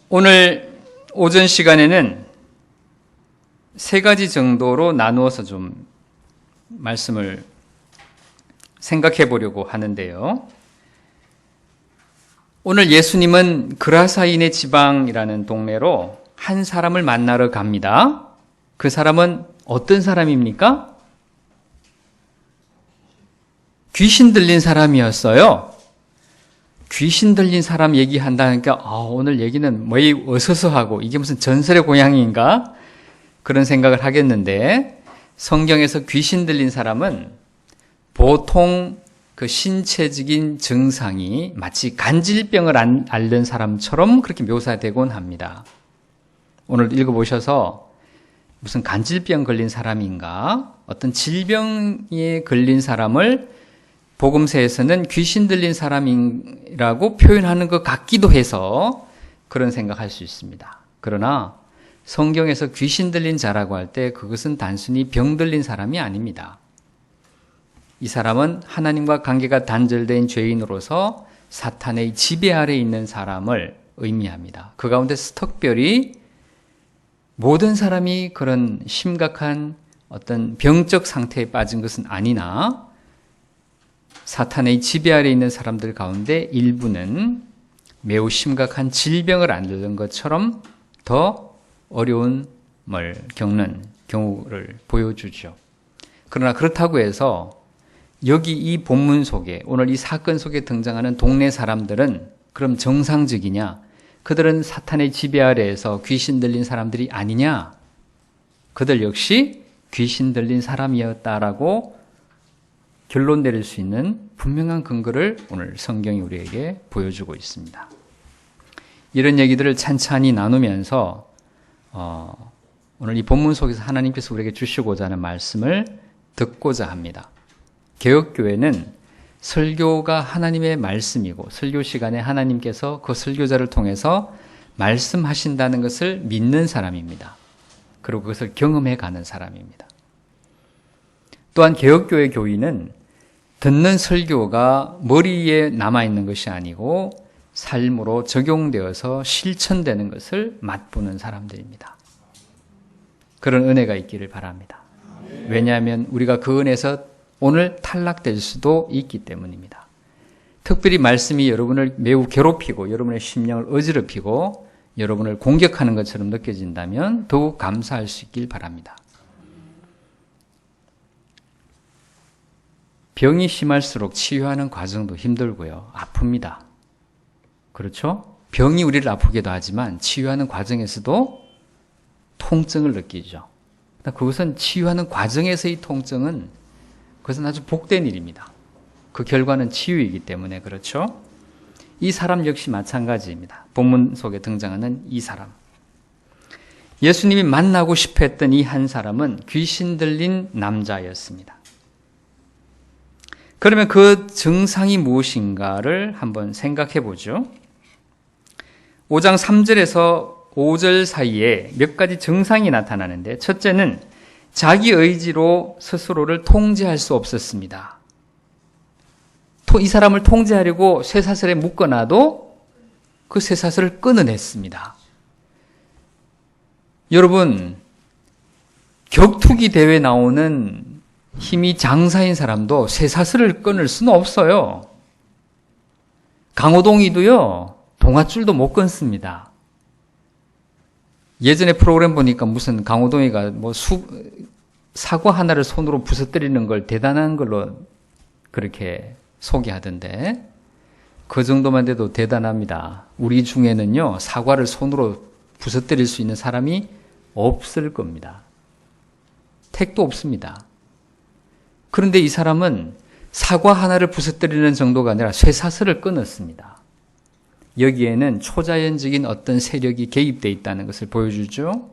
오늘 오전 시간에는 세 가지 정도로 나누어서 좀 말씀을 생각해 보려고 하는데요. 오늘 예수님은 그라사인의 지방이라는 동네로 한 사람을 만나러 갑니다. 그 사람은 어떤 사람입니까? 귀신 들린 사람이었어요. 귀신 들린 사람 얘기한다니까 오늘 얘기는 뭐이 어서서하고 이게 무슨 전설의 고향인가? 그런 생각을 하겠는데, 성경에서 귀신 들린 사람은 보통 그 신체적인 증상이 마치 간질병을 앓는 사람처럼 그렇게 묘사되곤 합니다. 오늘 읽어보셔서 무슨 간질병 걸린 사람인가? 어떤 질병에 걸린 사람을 복음서에서는 귀신 들린 사람이라고 표현하는 것 같기도 해서 그런 생각할 수 있습니다. 그러나 성경에서 귀신 들린 자라고 할 때 그것은 단순히 병 들린 사람이 아닙니다. 이 사람은 하나님과 관계가 단절된 죄인으로서 사탄의 지배 아래 있는 사람을 의미합니다. 그 가운데서 특별히 모든 사람이 그런 심각한 어떤 병적 상태에 빠진 것은 아니나 사탄의 지배 아래 있는 사람들 가운데 일부는 매우 심각한 질병을 앓는 것처럼 더 어려움을 겪는 경우를 보여주죠. 그러나 그렇다고 해서 여기 이 본문 속에, 오늘 이 사건 속에 등장하는 동네 사람들은 그럼 정상적이냐? 그들은 사탄의 지배 아래에서 귀신 들린 사람들이 아니냐? 그들 역시 귀신 들린 사람이었다라고 결론 내릴 수 있는 분명한 근거를 오늘 성경이 우리에게 보여주고 있습니다. 이런 얘기들을 찬찬히 나누면서 오늘 이 본문 속에서 하나님께서 우리에게 주시고자 하는 말씀을 듣고자 합니다. 개혁교회는 설교가 하나님의 말씀이고 설교 시간에 하나님께서 그 설교자를 통해서 말씀하신다는 것을 믿는 사람입니다. 그리고 그것을 경험해 가는 사람입니다. 또한 개혁교회 교인은 듣는 설교가 머리에 남아있는 것이 아니고 삶으로 적용되어서 실천되는 것을 맛보는 사람들입니다. 그런 은혜가 있기를 바랍니다. 왜냐하면 우리가 그 은혜에서 오늘 탈락될 수도 있기 때문입니다. 특별히 말씀이 여러분을 매우 괴롭히고 여러분의 심령을 어지럽히고 여러분을 공격하는 것처럼 느껴진다면 더욱 감사할 수 있길 바랍니다. 병이 심할수록 치유하는 과정도 힘들고요. 아픕니다. 그렇죠? 병이 우리를 아프게도 하지만 치유하는 과정에서도 통증을 느끼죠. 그것은 치유하는 과정에서의 통증은 그것은 아주 복된 일입니다. 그 결과는 치유이기 때문에 그렇죠? 이 사람 역시 마찬가지입니다. 본문 속에 등장하는 이 사람. 예수님이 만나고 싶어 했던 이 한 사람은 귀신 들린 남자였습니다. 그러면 그 증상이 무엇인가를 한번 생각해 보죠. 5장 3절에서 5절 사이에 몇 가지 증상이 나타나는데, 첫째는 자기 의지로 스스로를 통제할 수 없었습니다. 이 사람을 통제하려고 쇠사슬에 묶어놔도 그 쇠사슬을 끊어냈습니다. 여러분, 격투기 대회 나오는 힘이 장사인 사람도 쇠사슬을 끊을 수는 없어요. 강호동이도요, 동아줄도 못 끊습니다. 예전에 프로그램 보니까 무슨 강호동이가 사과 하나를 손으로 부서뜨리는 걸 대단한 걸로 그렇게 소개하던데, 그 정도만 돼도 대단합니다. 우리 중에는요, 사과를 손으로 부서뜨릴 수 있는 사람이 없을 겁니다. 택도 없습니다. 그런데 이 사람은 사과 하나를 부서뜨리는 정도가 아니라 쇠사슬을 끊었습니다. 여기에는 초자연적인 어떤 세력이 개입되어 있다는 것을 보여주죠.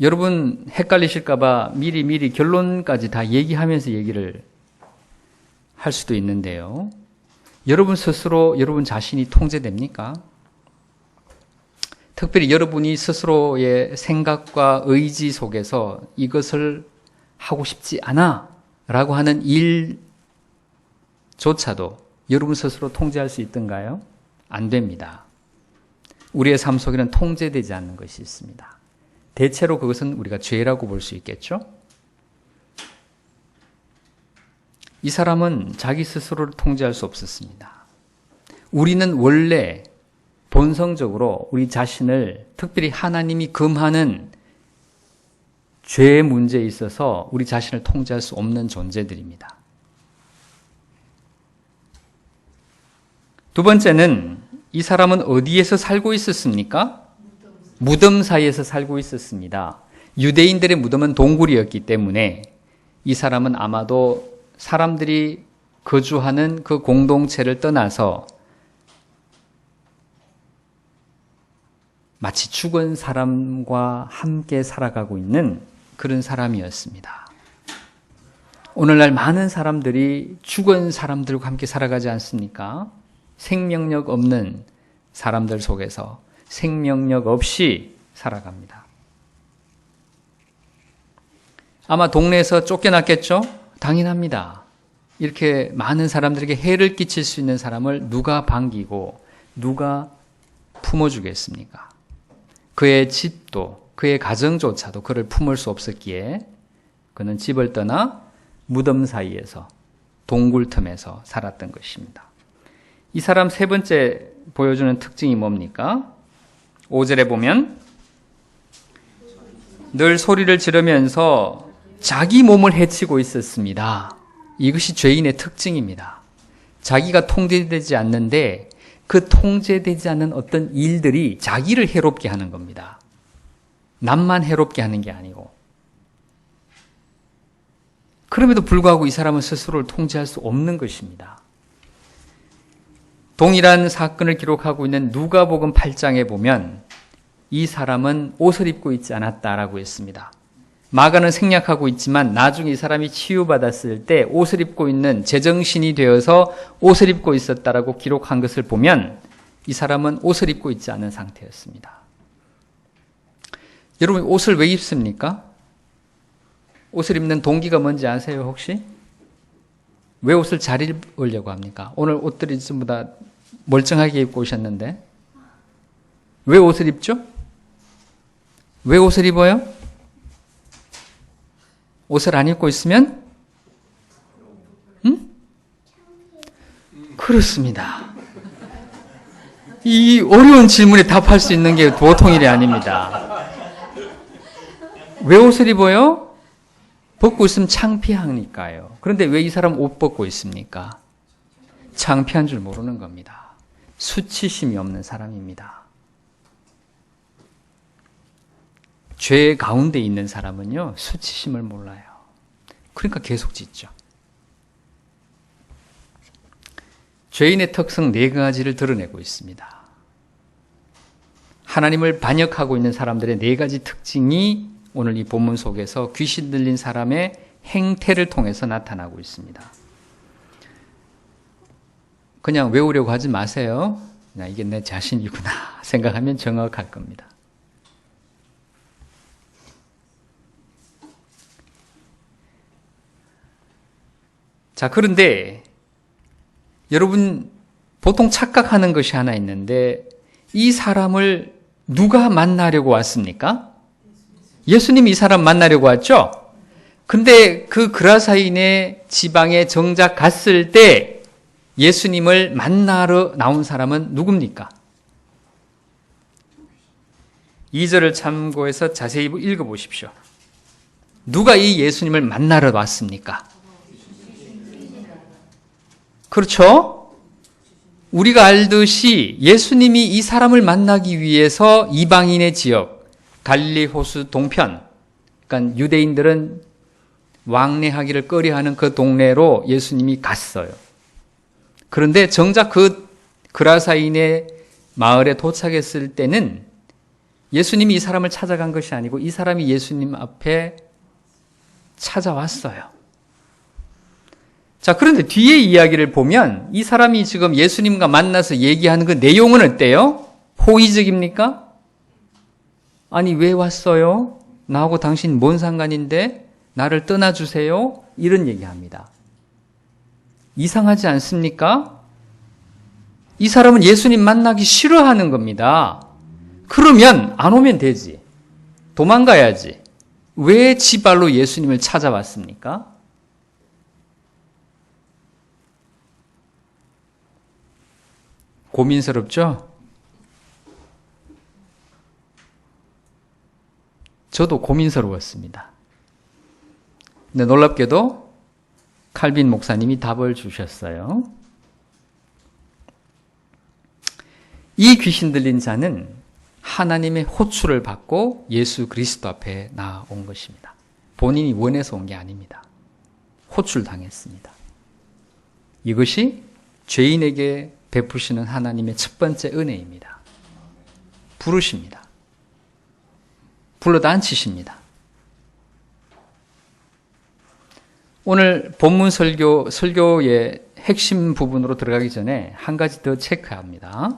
여러분 헷갈리실까봐 미리 결론까지 다 얘기하면서 얘기를 할 수도 있는데요. 여러분 스스로 여러분 자신이 통제됩니까? 특별히 여러분이 스스로의 생각과 의지 속에서 이것을 하고 싶지 않아 라고 하는 일조차도 여러분 스스로 통제할 수 있던가요? 안 됩니다. 우리의 삶 속에는 통제되지 않는 것이 있습니다. 대체로 그것은 우리가 죄라고 볼 수 있겠죠? 이 사람은 자기 스스로를 통제할 수 없었습니다. 우리는 원래 본성적으로 우리 자신을 특별히 하나님이 금하는 죄의 문제에 있어서 우리 자신을 통제할 수 없는 존재들입니다. 두 번째는 이 사람은 어디에서 살고 있었습니까? 무덤 사이에서 살고 있었습니다. 유대인들의 무덤은 동굴이었기 때문에 이 사람은 아마도 사람들이 거주하는 그 공동체를 떠나서 마치 죽은 사람과 함께 살아가고 있는 그런 사람이었습니다. 오늘날 많은 사람들이 죽은 사람들과 함께 살아가지 않습니까? 생명력 없는 사람들 속에서 생명력 없이 살아갑니다. 아마 동네에서 쫓겨났겠죠? 당연합니다. 이렇게 많은 사람들에게 해를 끼칠 수 있는 사람을 누가 반기고 누가 품어주겠습니까? 그의 집도 그의 가정조차도 그를 품을 수 없었기에 그는 집을 떠나 무덤 사이에서 동굴 틈에서 살았던 것입니다. 이 사람 세 번째 보여주는 특징이 뭡니까? 5절에 보면 늘 소리를 지르면서 자기 몸을 해치고 있었습니다. 이것이 죄인의 특징입니다. 자기가 통제되지 않는데 그 통제되지 않는 어떤 일들이 자기를 해롭게 하는 겁니다. 남만 해롭게 하는 게 아니고. 그럼에도 불구하고 이 사람은 스스로를 통제할 수 없는 것입니다. 동일한 사건을 기록하고 있는 누가복음 8장에 보면 이 사람은 옷을 입고 있지 않았다라고 했습니다. 마가는 생략하고 있지만 나중에 이 사람이 치유받았을 때 옷을 입고 있는 제정신이 되어서 옷을 입고 있었다라고 기록한 것을 보면 이 사람은 옷을 입고 있지 않은 상태였습니다. 여러분 옷을 왜 입습니까? 옷을 입는 동기가 뭔지 아세요 혹시? 왜 옷을 잘 입으려고 합니까? 오늘 옷들이 전부 다 멀쩡하게 입고 오셨는데 왜 옷을 입죠? 왜 옷을 입어요? 옷을 안 입고 있으면? 그렇습니다. 이 어려운 질문에 답할 수 있는 게 보통 일이 아닙니다. 왜 옷을 입어요? 벗고 있으면 창피하니까요. 그런데 왜 이 사람 옷 벗고 있습니까? 창피한 줄 모르는 겁니다. 수치심이 없는 사람입니다. 죄 가운데 있는 사람은요, 수치심을 몰라요. 그러니까 계속 짓죠. 죄인의 특성 네 가지를 드러내고 있습니다. 하나님을 반역하고 있는 사람들의 네 가지 특징이 오늘 이 본문 속에서 귀신 들린 사람의 행태를 통해서 나타나고 있습니다. 그냥 외우려고 하지 마세요. 그냥 이게 내 자신이구나 생각하면 정확할 겁니다. 자, 그런데 여러분 보통 착각하는 것이 하나 있는데 이 사람을 누가 만나려고 왔습니까? 예수님이 이 사람 만나려고 왔죠? 근데 그 그라사인의 지방에 정작 갔을 때 예수님을 만나러 나온 사람은 누굽니까? 2절을 참고해서 자세히 읽어보십시오. 누가 이 예수님을 만나러 왔습니까? 그렇죠? 우리가 알듯이 예수님이 이 사람을 만나기 위해서 이방인의 지역, 갈릴리 호수 동편, 그러니까 유대인들은 왕래하기를 꺼려하는 그 동네로 예수님이 갔어요. 그런데 정작 그 그라사인의 마을에 도착했을 때는 예수님이 이 사람을 찾아간 것이 아니고 이 사람이 예수님 앞에 찾아왔어요. 자, 그런데 뒤에 이야기를 보면 이 사람이 지금 예수님과 만나서 얘기하는 그 내용은 어때요? 호의적입니까? 아니, 왜 왔어요? 나하고 당신 뭔 상관인데? 나를 떠나주세요? 이런 얘기합니다. 이상하지 않습니까? 이 사람은 예수님 만나기 싫어하는 겁니다. 그러면 안 오면 되지. 도망가야지. 왜 지발로 예수님을 찾아왔습니까? 고민스럽죠? 저도 고민스러웠습니다. 근데 놀랍게도 칼빈 목사님이 답을 주셨어요. 이 귀신 들린 자는 하나님의 호출을 받고 예수 그리스도 앞에 나온 것입니다. 본인이 원해서 온 게 아닙니다. 호출당했습니다. 이것이 죄인에게 베푸시는 하나님의 첫 번째 은혜입니다. 부르십니다. 불러다 앉히십니다. 오늘 본문 설교의 핵심 부분으로 들어가기 전에 한 가지 더 체크합니다.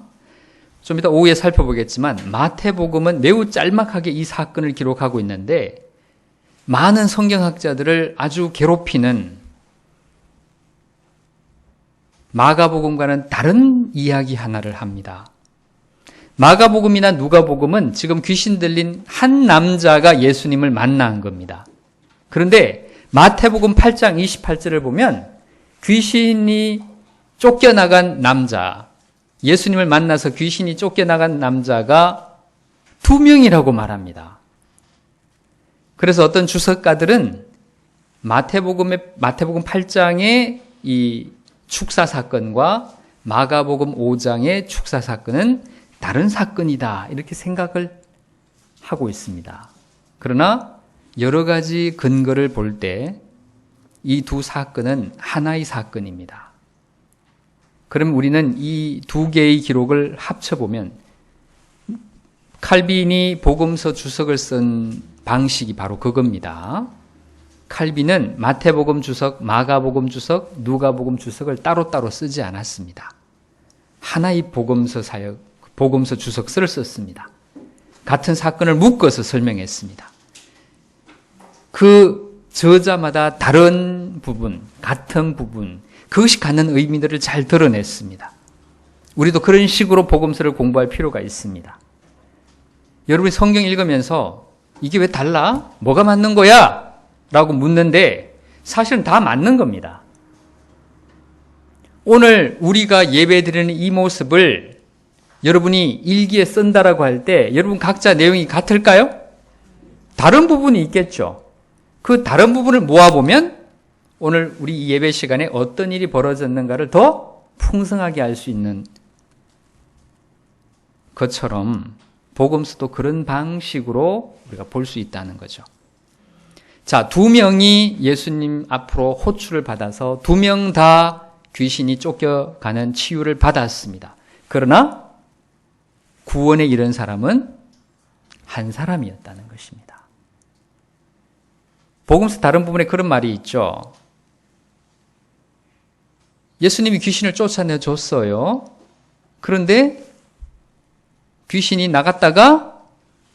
좀 이따 오후에 살펴보겠지만 마태복음은 매우 짤막하게 이 사건을 기록하고 있는데 많은 성경학자들을 아주 괴롭히는 마가복음과는 다른 이야기 하나를 합니다. 마가복음이나 누가복음은 지금 귀신 들린 한 남자가 예수님을 만난 겁니다. 그런데 마태복음 8장 28절을 보면 귀신이 쫓겨나간 남자, 예수님을 만나서 귀신이 쫓겨나간 남자가 2명이라고 말합니다. 그래서 어떤 주석가들은 마태복음 8장의 이 축사 사건과 마가복음 5장의 축사 사건은 다른 사건이다 이렇게 생각을 하고 있습니다. 그러나 여러 가지 근거를 볼 때 이 두 사건은 하나의 사건입니다. 그럼 우리는 이 두 개의 기록을 합쳐보면 칼빈이 복음서 주석을 쓴 방식이 바로 그겁니다. 칼빈은 마태복음 주석, 마가복음 주석, 누가복음 주석을 따로따로 쓰지 않았습니다. 하나의 복음서 주석서를 썼습니다. 같은 사건을 묶어서 설명했습니다. 그 저자마다 다른 부분, 같은 부분, 그것이 갖는 의미들을 잘 드러냈습니다. 우리도 그런 식으로 복음서를 공부할 필요가 있습니다. 여러분이 성경 읽으면서 이게 왜 달라? 뭐가 맞는 거야? 라고 묻는데 사실은 다 맞는 겁니다. 오늘 우리가 예배드리는 이 모습을 여러분이 일기에 쓴다라고 할 때 여러분 각자 내용이 같을까요? 다른 부분이 있겠죠. 그 다른 부분을 모아보면 오늘 우리 이 예배 시간에 어떤 일이 벌어졌는가를 더 풍성하게 알 수 있는 것처럼 복음서도 그런 방식으로 우리가 볼 수 있다는 거죠. 자, 2명이 예수님 앞으로 호출을 받아서 2명 다 귀신이 쫓겨가는 치유를 받았습니다. 그러나 구원에 이른 사람은 한 사람이었다는 것입니다. 복음서 다른 부분에 그런 말이 있죠. 예수님이 귀신을 쫓아내줬어요. 그런데 귀신이 나갔다가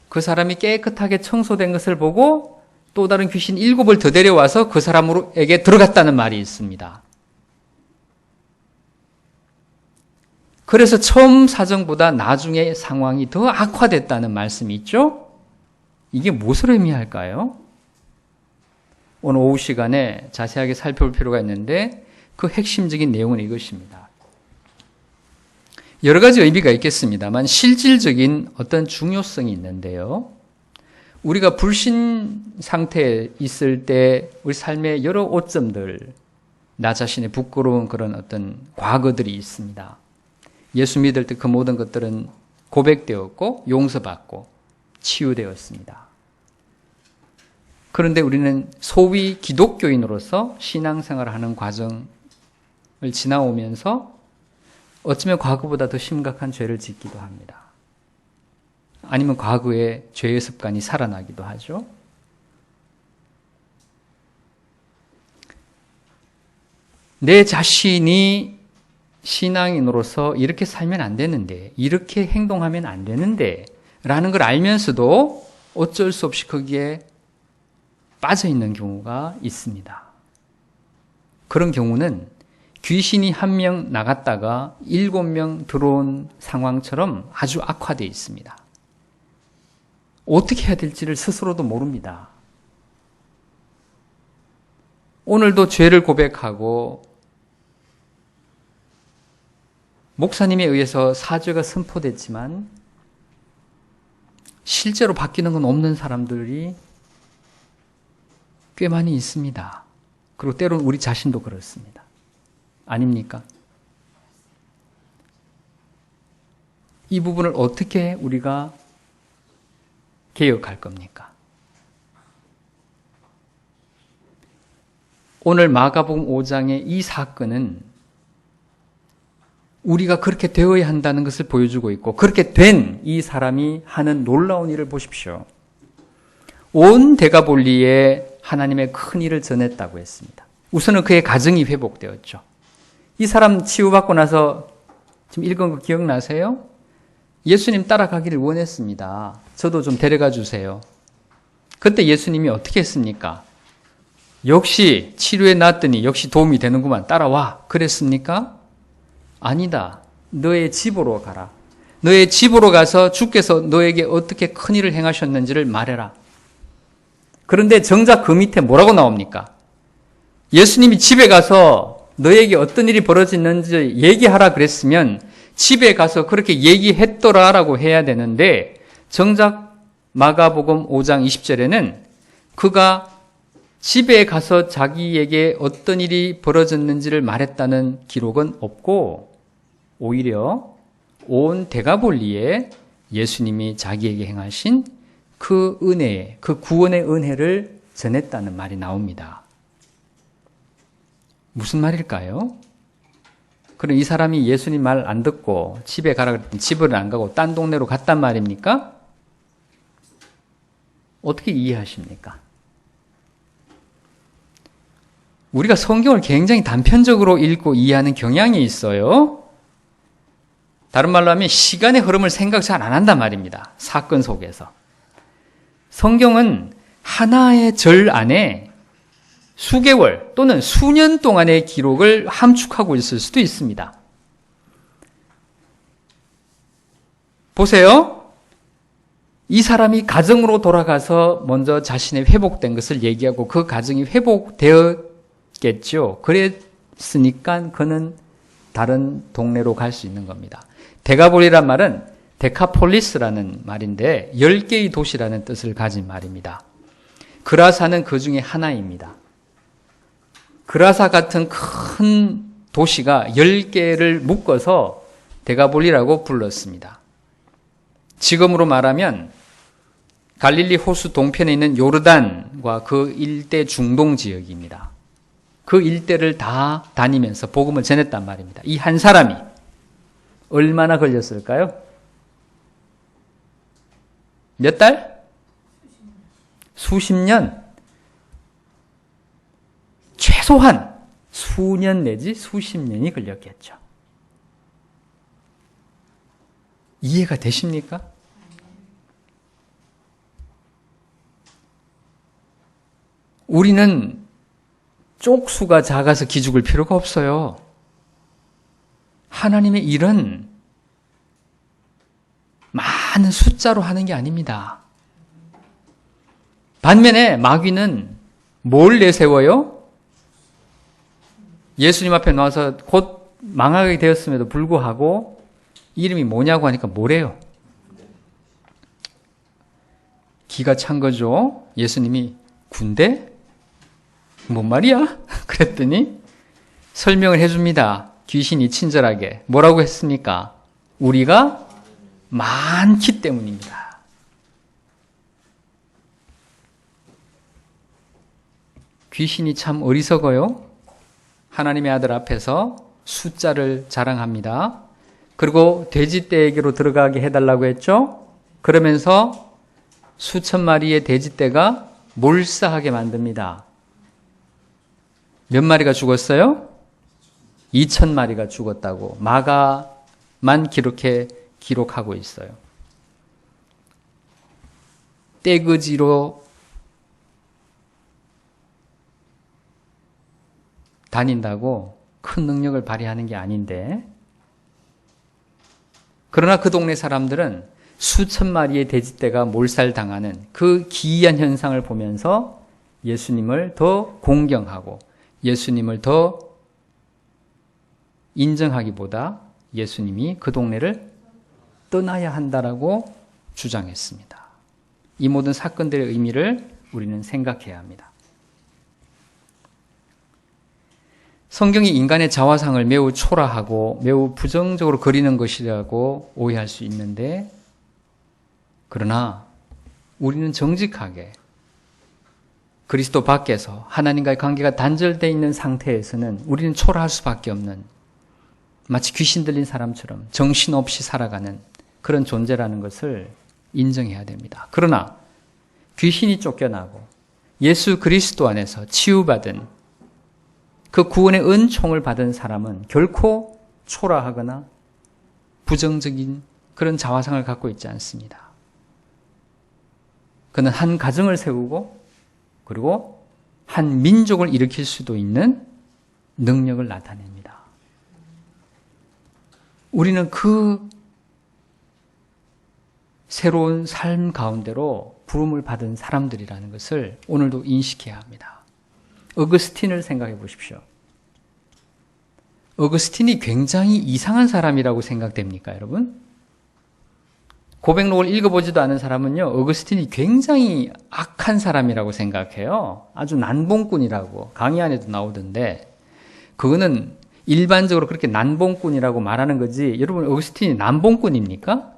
그 사람이 깨끗하게 청소된 것을 보고 또 다른 귀신 7을 더 데려와서 그 사람에게 들어갔다는 말이 있습니다. 그래서 처음 사정보다 나중에 상황이 더 악화됐다는 말씀이 있죠? 이게 무엇을 의미할까요? 오늘 오후 시간에 자세하게 살펴볼 필요가 있는데 그 핵심적인 내용은 이것입니다. 여러 가지 의미가 있겠습니다만 실질적인 어떤 중요성이 있는데요. 우리가 불신 상태에 있을 때 우리 삶의 여러 오점들, 나 자신의 부끄러운 그런 어떤 과거들이 있습니다. 예수 믿을 때 그 모든 것들은 고백되었고 용서받고 치유되었습니다. 그런데 우리는 소위 기독교인으로서 신앙생활을 하는 과정을 지나오면서 어쩌면 과거보다 더 심각한 죄를 짓기도 합니다. 아니면 과거의 죄의 습관이 살아나기도 하죠. 내 자신이 신앙인으로서 이렇게 살면 안 되는데, 이렇게 행동하면 안 되는데 라는 걸 알면서도 어쩔 수 없이 거기에 빠져 있는 경우가 있습니다. 그런 경우는 귀신이 한 명 나갔다가 7명 들어온 상황처럼 아주 악화되어 있습니다. 어떻게 해야 될지를 스스로도 모릅니다. 오늘도 죄를 고백하고 목사님에 의해서 사죄가 선포됐지만 실제로 바뀌는 건 없는 사람들이 꽤 많이 있습니다. 그리고 때로는 우리 자신도 그렇습니다. 아닙니까? 이 부분을 어떻게 우리가 개혁할 겁니까? 오늘 마가복음 5장의 이 사건은 우리가 그렇게 되어야 한다는 것을 보여주고 있고 그렇게 된 이 사람이 하는 놀라운 일을 보십시오. 온 데가볼리에 하나님의 큰 일을 전했다고 했습니다. 우선은 그의 가정이 회복되었죠. 이 사람 치유받고 나서 지금 읽은 거 기억나세요? 예수님 따라가기를 원했습니다. 저도 좀 데려가 주세요. 그때 예수님이 어떻게 했습니까? 역시 치료해 놨더니 역시 도움이 되는구만. 따라와. 그랬습니까? 아니다. 너의 집으로 가라. 너의 집으로 가서 주께서 너에게 어떻게 큰 일을 행하셨는지를 말해라. 그런데 정작 그 밑에 뭐라고 나옵니까? 예수님이 집에 가서 너에게 어떤 일이 벌어졌는지 얘기하라 그랬으면 집에 가서 그렇게 얘기했더라라고 해야 되는데 정작 마가복음 5장 20절에는 그가 집에 가서 자기에게 어떤 일이 벌어졌는지를 말했다는 기록은 없고 오히려 온 데가볼리에 예수님이 자기에게 행하신 그 은혜, 그 구원의 은혜를 전했다는 말이 나옵니다. 무슨 말일까요? 그럼 이 사람이 예수님 말 안 듣고 집에 가라 그랬더니 집을 안 가고 딴 동네로 갔단 말입니까? 어떻게 이해하십니까? 우리가 성경을 굉장히 단편적으로 읽고 이해하는 경향이 있어요. 다른 말로 하면 시간의 흐름을 생각 잘 안 한단 말입니다. 사건 속에서. 성경은 하나의 절 안에 수개월 또는 수년 동안의 기록을 함축하고 있을 수도 있습니다. 보세요. 이 사람이 가정으로 돌아가서 먼저 자신의 회복된 것을 얘기하고 그 가정이 회복되었겠죠. 그랬으니까 그는 다른 동네로 갈 수 있는 겁니다. 데가볼리란 말은 데카폴리스라는 말인데 10개의 도시라는 뜻을 가진 말입니다. 그라사는 그 중에 하나입니다. 그라사 같은 큰 도시가 10개를 묶어서 데가볼리라고 불렀습니다. 지금으로 말하면 갈릴리 호수 동편에 있는 요르단과 그 일대 중동 지역입니다. 그 일대를 다 다니면서 복음을 전했단 말입니다. 이 한 사람이 얼마나 걸렸을까요? 몇 달? 수십 년. 최소한 수년 내지 수십 년이 걸렸겠죠. 이해가 되십니까? 우리는 쪽수가 작아서 기죽을 필요가 없어요. 하나님의 일은 많은 숫자로 하는 게 아닙니다. 반면에 마귀는 뭘 내세워요? 예수님 앞에 나와서 곧 망하게 되었음에도 불구하고 이름이 뭐냐고 하니까 뭐래요? 기가 찬 거죠. 예수님이 군대? 뭔 말이야? 그랬더니 설명을 해줍니다. 귀신이 친절하게. 뭐라고 했습니까? 우리가 많기 때문입니다. 귀신이 참 어리석어요. 하나님의 아들 앞에서 숫자를 자랑합니다. 그리고 돼지떼에게로 들어가게 해달라고 했죠. 그러면서 수천 마리의 돼지떼가 몰사하게 만듭니다. 몇 마리가 죽었어요? 2,000마리가 죽었다고 마가만 기록하고 있어요. 떼거지로 다닌다고 큰 능력을 발휘하는 게 아닌데, 그러나 그 동네 사람들은 수천 마리의 돼지떼가 몰살당하는 그 기이한 현상을 보면서 예수님을 더 공경하고 예수님을 더 인정하기보다 예수님이 그 동네를 떠나야 한다라고 주장했습니다. 이 모든 사건들의 의미를 우리는 생각해야 합니다. 성경이 인간의 자화상을 매우 초라하고 매우 부정적으로 그리는 것이라고 오해할 수 있는데, 그러나 우리는 정직하게 그리스도 밖에서 하나님과의 관계가 단절되어 있는 상태에서는 우리는 초라할 수밖에 없는, 마치 귀신 들린 사람처럼 정신없이 살아가는 그런 존재라는 것을 인정해야 됩니다. 그러나 귀신이 쫓겨나고 예수 그리스도 안에서 치유받은 그 구원의 은총을 받은 사람은 결코 초라하거나 부정적인 그런 자화상을 갖고 있지 않습니다. 그는 한 가정을 세우고 그리고 한 민족을 일으킬 수도 있는 능력을 나타냅니다. 우리는 그 새로운 삶 가운데로 부름을 받은 사람들이라는 것을 오늘도 인식해야 합니다. 어거스틴을 생각해 보십시오. 어거스틴이 굉장히 이상한 사람이라고 생각됩니까, 여러분? 고백록을 읽어보지도 않은 사람은요, 어거스틴이 굉장히 악한 사람이라고 생각해요. 아주 난봉꾼이라고 강의 안에도 나오던데, 그거는 일반적으로 그렇게 난봉꾼이라고 말하는 거지, 여러분 어거스틴이 난봉꾼입니까?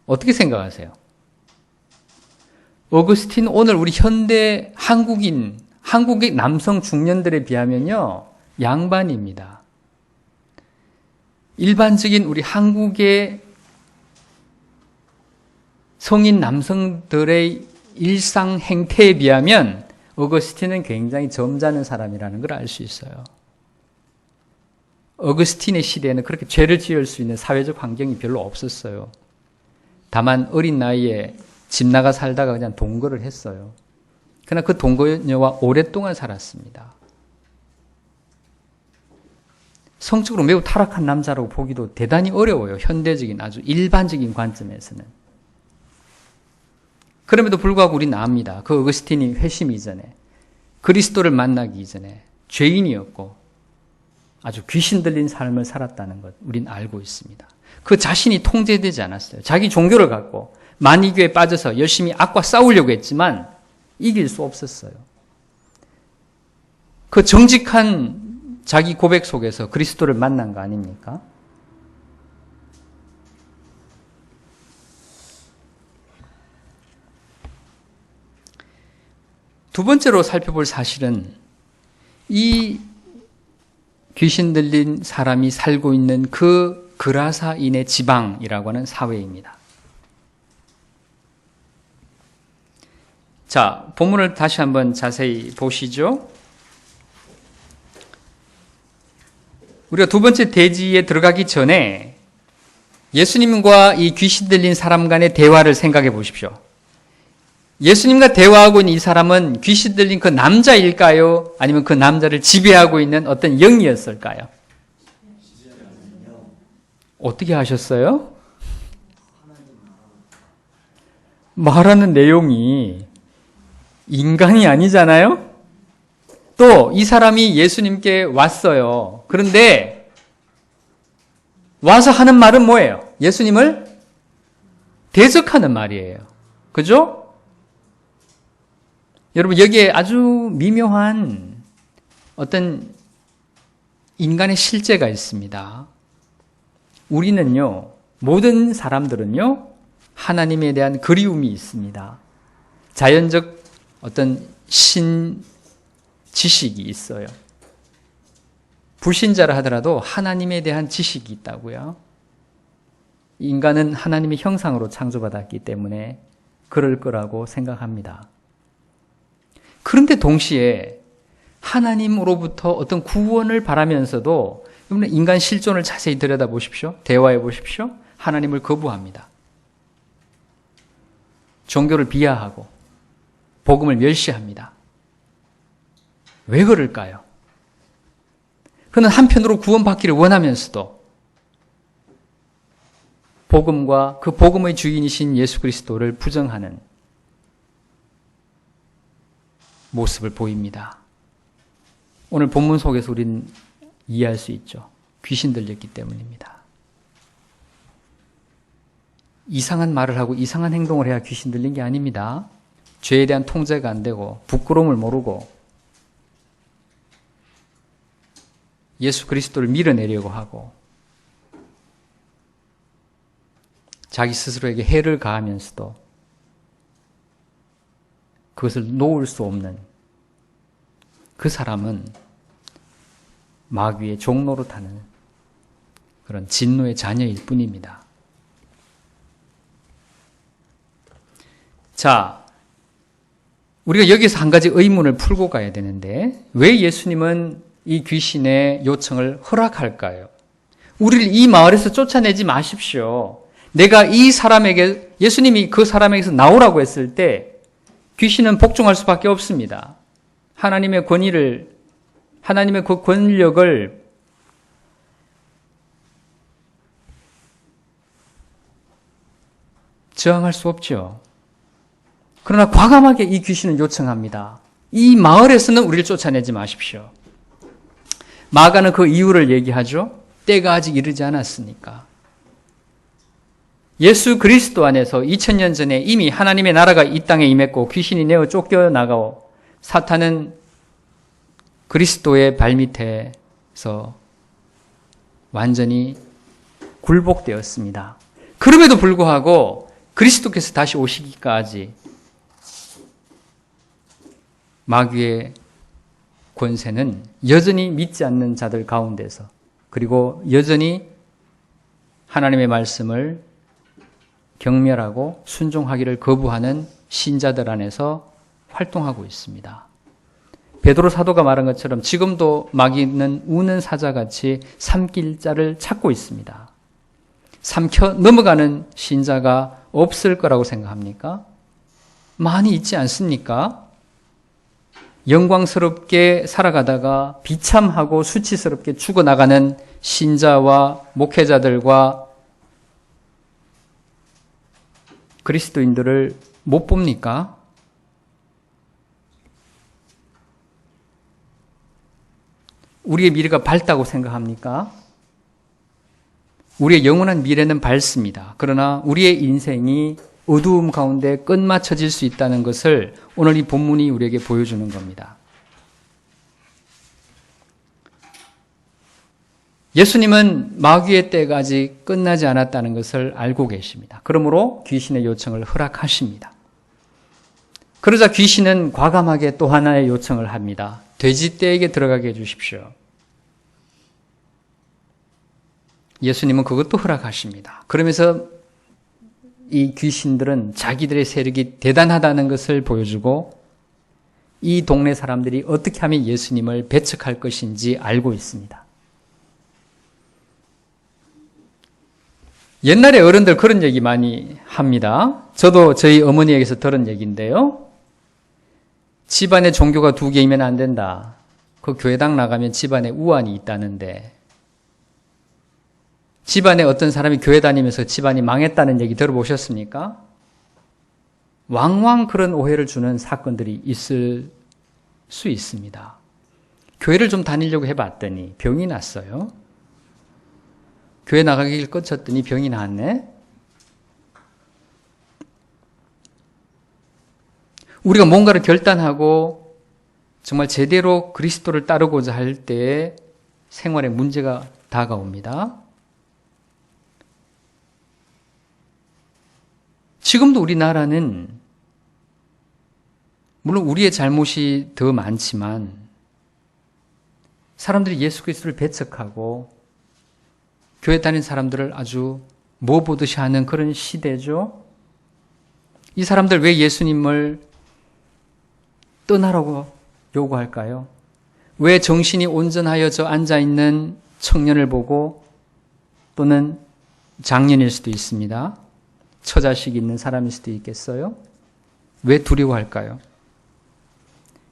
어떻게 생각하세요? 어거스틴 오늘 우리 현대 한국의 남성 중년들에 비하면요, 양반입니다. 일반적인 우리 한국의 성인 남성들의 일상 행태에 비하면 어거스틴은 굉장히 점잖은 사람이라는 걸 알 수 있어요. 어거스틴의 시대에는 그렇게 죄를 지을 수 있는 사회적 환경이 별로 없었어요. 다만 어린 나이에 집 나가 살다가 그냥 동거를 했어요. 그러나 그 동거녀와 오랫동안 살았습니다. 성적으로 매우 타락한 남자라고 보기도 대단히 어려워요. 현대적인 아주 일반적인 관점에서는. 그럼에도 불구하고 우리는 압니다. 그 어거스틴이 회심 이전에, 그리스도를 만나기 이전에 죄인이었고 아주 귀신 들린 삶을 살았다는 것 우리는 알고 있습니다. 그 자신이 통제되지 않았어요. 자기 종교를 갖고 만이교에 빠져서 열심히 악과 싸우려고 했지만 이길 수 없었어요. 그 정직한 자기 고백 속에서 그리스도를 만난 거 아닙니까? 두 번째로 살펴볼 사실은 이 귀신 들린 사람이 살고 있는 그 그라사인의 지방이라고 하는 사회입니다. 자, 본문을 다시 한번 자세히 보시죠. 우리가 두 번째 대지에 들어가기 전에 예수님과 이 귀신 들린 사람 간의 대화를 생각해 보십시오. 예수님과 대화하고 있는 이 사람은 귀신 들린 그 남자일까요? 아니면 그 남자를 지배하고 있는 어떤 영이었을까요? 어떻게 하셨어요? 말하는 내용이 인간이 아니잖아요? 또 이 사람이 예수님께 왔어요. 그런데 와서 하는 말은 뭐예요? 예수님을 대적하는 말이에요. 그죠? 여러분, 여기에 아주 미묘한 어떤 인간의 실제가 있습니다. 우리는요, 모든 사람들은요, 하나님에 대한 그리움이 있습니다. 자연적 어떤 지식이 있어요. 불신자라 하더라도 하나님에 대한 지식이 있다고요. 인간은 하나님의 형상으로 창조받았기 때문에 그럴 거라고 생각합니다. 그런데 동시에 하나님으로부터 어떤 구원을 바라면서도 인간 실존을 자세히 들여다보십시오. 대화해 보십시오. 하나님을 거부합니다. 종교를 비하하고 복음을 멸시합니다. 왜 그럴까요? 그는 한편으로 구원받기를 원하면서도 복음과 그 복음의 주인이신 예수 그리스도를 부정하는 모습을 보입니다. 오늘 본문 속에서 우리는 이해할 수 있죠. 귀신 들렸기 때문입니다. 이상한 말을 하고 이상한 행동을 해야 귀신 들린 게 아닙니다. 죄에 대한 통제가 안 되고 부끄러움을 모르고 예수 그리스도를 밀어내려고 하고 자기 스스로에게 해를 가하면서도 그것을 놓을 수 없는 그 사람은 마귀의 종노릇하는 그런 진노의 자녀일 뿐입니다. 자, 우리가 여기서 한 가지 의문을 풀고 가야 되는데 왜 예수님은 이 귀신의 요청을 허락할까요? 우리를 이 마을에서 쫓아내지 마십시오. 내가 이 사람에게, 예수님이 그 사람에게서 나오라고 했을 때 귀신은 복종할 수밖에 없습니다. 하나님의 권위를, 하나님의 그 권력을 저항할 수 없죠. 그러나 과감하게 이 귀신은 요청합니다. 이 마을에서는 우리를 쫓아내지 마십시오. 마가는 그 이유를 얘기하죠. 때가 아직 이르지 않았으니까. 예수 그리스도 안에서 2000년 전에 이미 하나님의 나라가 이 땅에 임했고 귀신이 내어 쫓겨나가고 사탄은 그리스도의 발밑에서 완전히 굴복되었습니다. 그럼에도 불구하고 그리스도께서 다시 오시기까지 마귀의 권세는 여전히 믿지 않는 자들 가운데서 그리고 여전히 하나님의 말씀을 경멸하고 순종하기를 거부하는 신자들 안에서 활동하고 있습니다. 베드로 사도가 말한 것처럼 지금도 마귀는 우는 사자같이 삼킬 자를 찾고 있습니다. 삼켜 넘어가는 신자가 없을 거라고 생각합니까? 많이 있지 않습니까? 영광스럽게 살아가다가 비참하고 수치스럽게 죽어나가는 신자와 목회자들과 그리스도인들을 못 봅니까? 우리의 미래가 밝다고 생각합니까? 우리의 영원한 미래는 밝습니다. 그러나 우리의 인생이 어두움 가운데 끝마쳐질 수 있다는 것을 오늘 이 본문이 우리에게 보여주는 겁니다. 예수님은 마귀의 때가 아직 끝나지 않았다는 것을 알고 계십니다. 그러므로 귀신의 요청을 허락하십니다. 그러자 귀신은 과감하게 또 하나의 요청을 합니다. 돼지떼에게 들어가게 해주십시오. 예수님은 그것도 허락하십니다. 그러면서 이 귀신들은 자기들의 세력이 대단하다는 것을 보여주고 이 동네 사람들이 어떻게 하면 예수님을 배척할 것인지 알고 있습니다. 옛날에 어른들 그런 얘기 많이 합니다. 저도 저희 어머니에게서 들은 얘기인데요. 집안에 종교가 2개이면 안 된다. 그 교회당 나가면 집안에 우환이 있다는데 집안에 어떤 사람이 교회 다니면서 집안이 망했다는 얘기 들어보셨습니까? 왕왕 그런 오해를 주는 사건들이 있을 수 있습니다. 교회를 좀 다니려고 해봤더니 병이 났어요. 교회 나가기를 꺼쳤더니 병이 나왔네. 우리가 뭔가를 결단하고 정말 제대로 그리스도를 따르고자 할 때에 생활에 문제가 다가옵니다. 지금도 우리나라는 물론 우리의 잘못이 더 많지만 사람들이 예수 그리스도를 배척하고 교회 다니는 사람들을 아주 뭐 보듯이 하는 그런 시대죠. 이 사람들 왜 예수님을 떠나라고 요구할까요? 왜 정신이 온전하여 저 앉아있는 청년을 보고 또는 장년일 수도 있습니다. 처자식이 있는 사람일 수도 있겠어요? 왜 두려워할까요?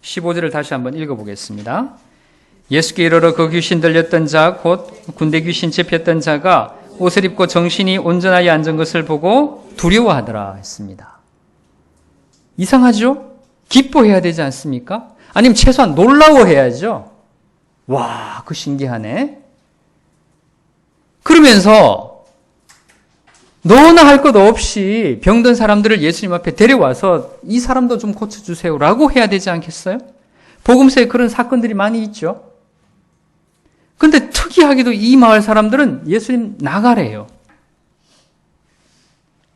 15절을 다시 한번 읽어보겠습니다. 예수께 이르러 그 귀신 들렸던 자, 곧 군대 귀신 잡혔던 자가 옷을 입고 정신이 온전하게 앉은 것을 보고 두려워하더라 했습니다. 이상하죠? 기뻐해야 되지 않습니까? 아니면 최소한 놀라워해야죠. 와, 그 신기하네. 그러면서 너나 할 것 없이 병든 사람들을 예수님 앞에 데려와서 이 사람도 좀 고쳐주세요라고 해야 되지 않겠어요? 복음서에 그런 사건들이 많이 있죠. 그런데 특이하게도 이 마을 사람들은 예수님 나가래요.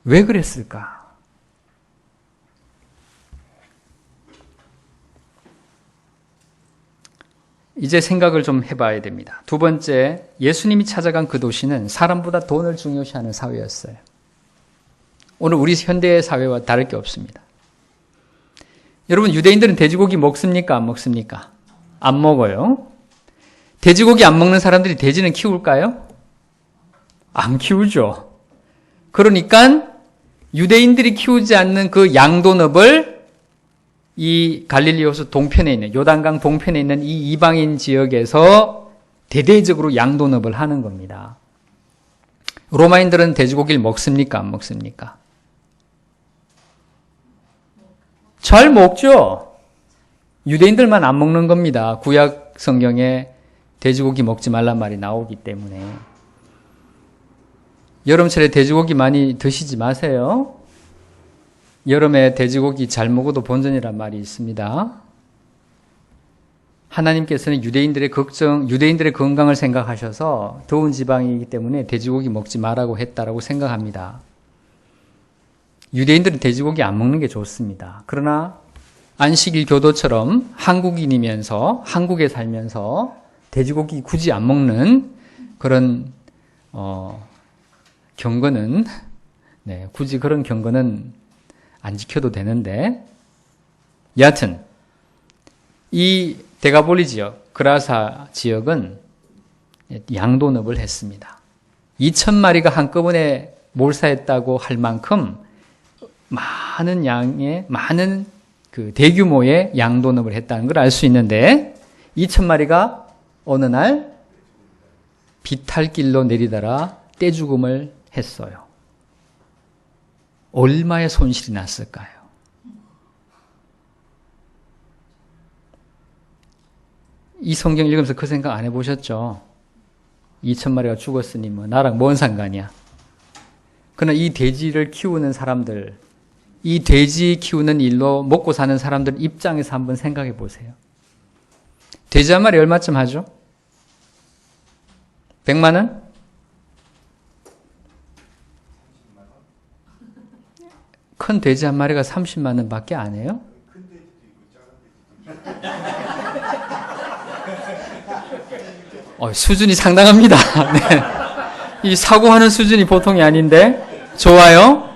왜 그랬을까? 이제 생각을 좀 해봐야 됩니다. 두 번째, 예수님이 찾아간 그 도시는 사람보다 돈을 중요시하는 사회였어요. 오늘 우리 현대의 사회와 다를 게 없습니다. 여러분, 유대인들은 돼지고기 먹습니까? 안 먹습니까? 안 먹어요. 돼지고기 안 먹는 사람들이 돼지는 키울까요? 안 키우죠. 그러니까 유대인들이 키우지 않는 그 양도읍을 이 갈릴리 호수 동편에 있는, 요단강 동편에 있는 이 이방인 지역에서 대대적으로 양도읍을 하는 겁니다. 로마인들은 돼지고기를 먹습니까? 안 먹습니까? 잘 먹죠. 유대인들만 안 먹는 겁니다. 구약 성경에 돼지고기 먹지 말란 말이 나오기 때문에. 여름철에 돼지고기 많이 드시지 마세요. 여름에 돼지고기 잘 먹어도 본전이란 말이 있습니다. 하나님께서는 유대인들의 건강을 생각하셔서 더운 지방이기 때문에 돼지고기 먹지 말라고 했다라고 생각합니다. 유대인들은 돼지고기 안 먹는 게 좋습니다. 그러나 안식일 교도처럼 한국인이면서 한국에 살면서 돼지고기 굳이 안 먹는 그런 경건은 굳이 그런 경건은 안 지켜도 되는데, 여하튼 이 데가볼리 지역, 그라사 지역은 양도읍을 했습니다. 2,000마리가 한꺼번에 몰사했다고 할 만큼 많은 그 대규모의 양도읍을 했다는 걸 알 수 있는데, 2,000마리가 어느 날 비탈길로 내리다가 떼죽음을 했어요. 얼마의 손실이 났을까요? 이 성경 읽으면서 그 생각 안 해보셨죠? 2,000마리가 죽었으니 뭐 나랑 뭔 상관이야. 그러나 이 돼지를 키우는 사람들, 이 돼지 키우는 일로 먹고 사는 사람들 입장에서 한번 생각해 보세요. 돼지 한 마리 얼마쯤 하죠? 100만 원? 큰 돼지 한 마리가 30만 원 밖에 안 해요? 수준이 상당합니다. 네. 이 사고하는 수준이 보통이 아닌데. 좋아요.